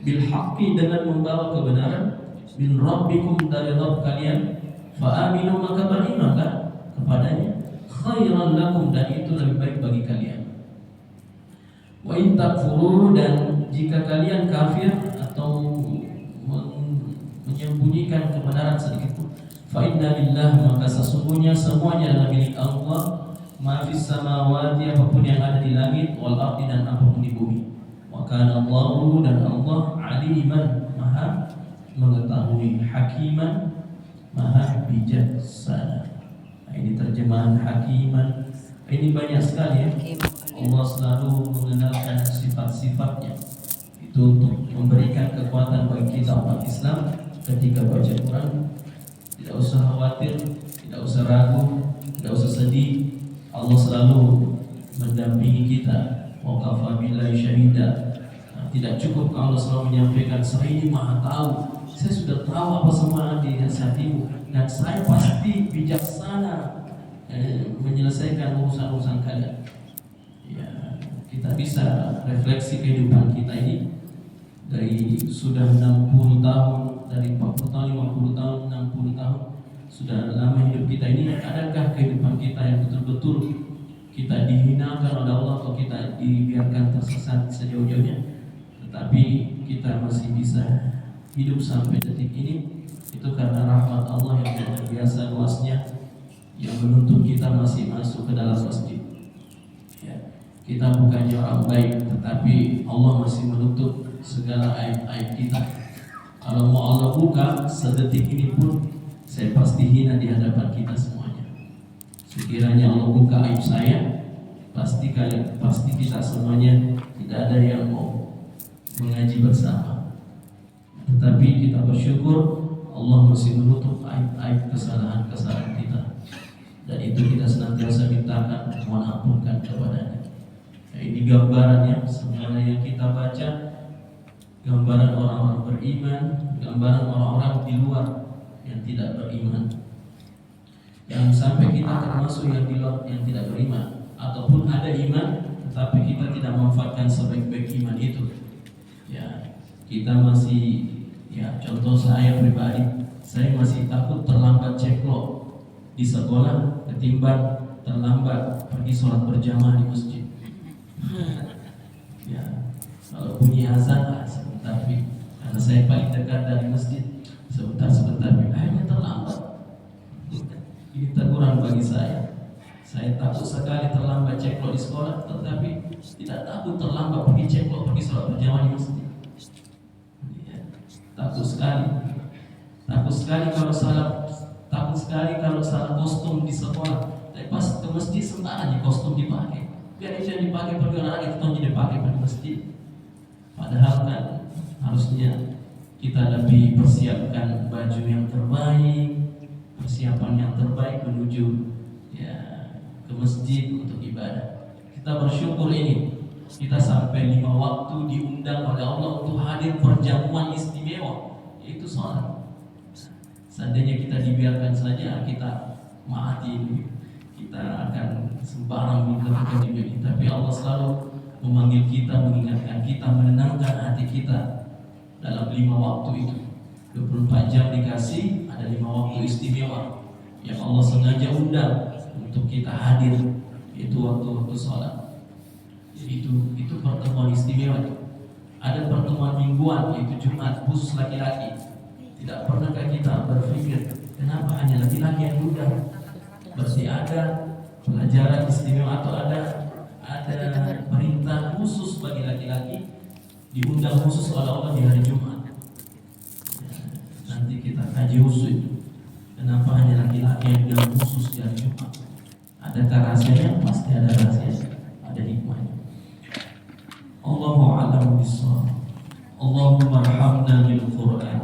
bil haqqi dengan membawa kebenaran, min rabbikum dari Rabb kalian, fa aminu maka berimanlah kepadanya, khairan lakum dan itu lebih baik bagi kalian. Wa in takfuru dan jika kalian kafir atau menyembunyikan kebenaran sedikit pun, fa inna lillahi maka sesungguhnya semuanya adalah milik Allah, ma fis samawati apapun yang ada di langit, wal ardi dan apapun di bumi. Wa kana Allahu dan Allah aliman maha mengetahui, hakiman maha bijaksana. Nah, ini terjemahan hakiman. Ini banyak sekali ya. Allah selalu mengenalkan sifat-sifatnya itu untuk memberikan kekuatan bagi kita umat Islam ketika baca Quran. Tidak usah khawatir, tidak usah ragu, tidak usah sedih. Allah selalu mendampingi kita. Wa kafa billahi syahida. Nah, tidak cukup kalau Allah selalu menyampaikan saya ini maha tahu, saya sudah tahu apa semua di hatimu dan saya pasti bijaksana menyelesaikan urusan-urusan kalian. Ya, kita bisa refleksi kehidupan kita ini dari sudah 60 tahun, dari 40 tahun, 50 tahun, 60 tahun, sudah lama hidup kita ini. Adakah kehidupan kita yang betul-betul kita dihinakan oleh Allah atau kita dibiarkan tersesat sejauh-jauhnya? Tetapi kita masih bisa hidup sampai detik ini, itu karena rahmat Allah yang luar biasa luasnya, yang menuntut kita masih masuk ke dalam masjid. Ya, kita bukannya orang baik, tetapi Allah masih menutup segala aib-aib kita. Kalau mau Allah buka sedetik ini pun, saya pasti hina di hadapan kita semuanya. Sekiranya Allah buka aib saya, pasti kita semuanya tidak ada yang mau mengaji bersama. Tetapi kita bersyukur Allah masih menutup aib-aib kesalahan-kesalahan kita, dan itu kita senantiasa mintakan mohon ampunkan kepadanya. Nah, ini gambarannya, semuanya yang kita baca, gambaran orang-orang beriman, gambaran orang-orang di luar yang tidak beriman. Jangan sampai kita termasuk yang di luar yang tidak beriman, ataupun ada iman tetapi kita tidak memanfaatkan sebaik-baik iman itu. Ya, kita masih, ya contoh saya pribadi, saya masih takut terlambat ceklok di sekolah ketimbang terlambat pergi sholat berjamaah di masjid. Ya, kalau bunyi azan sebentar, karena saya paling dekat dari masjid, sebentar akhirnya terlambat. Ini teguran bagi saya. Saya takut sekali terlambat ceklok di sekolah, tetapi tidak takut terlambat pergi ceklok, pergi sholat berjamaah di masjid. Ya, takut sekali kalau salah kostum di sekolah. Tapi pas ke masjid sebentar aja kostum dipakai. Biar itu yang dipakai pergi orang itu tuh dipakai pergi masjid. Padahal kan harusnya kita lebih persiapkan baju yang terbaik, persiapan yang terbaik menuju ya ke masjid untuk ibadah. Kita bersyukur ini kita sampai 5 waktu diundang oleh Allah untuk hadir perjamuan istimewa, yaitu sholat. Seandainya kita dibiarkan saja, kita mati, kita akan sembarang mengatakan di. Tapi Allah selalu memanggil kita, mengingatkan kita, menenangkan hati kita dalam 5 waktu itu. 24 jam dikasih, ada 5 waktu istimewa yang Allah sengaja undang untuk kita hadir, itu waktu-waktu sholat. Jadi itu pertemuan istimewa. Ada pertemuan mingguan, yaitu Jumat khusus laki-laki. Tidak pernahkah kita berpikir kenapa hanya laki-laki yang diundang? Berarti ada pelajaran istimewa atau ada perintah khusus bagi laki-laki diundang khusus oleh Allah di hari Jumat. Nanti kita kaji khusus itu. Kenapa hanya laki-laki yang diundang khusus di hari Jumat? Adakah rahasianya? Pasti ada rahasianya, ada hikmahnya. Allahu a'lam bishawab. Allahumma arhamna bil Qur'an.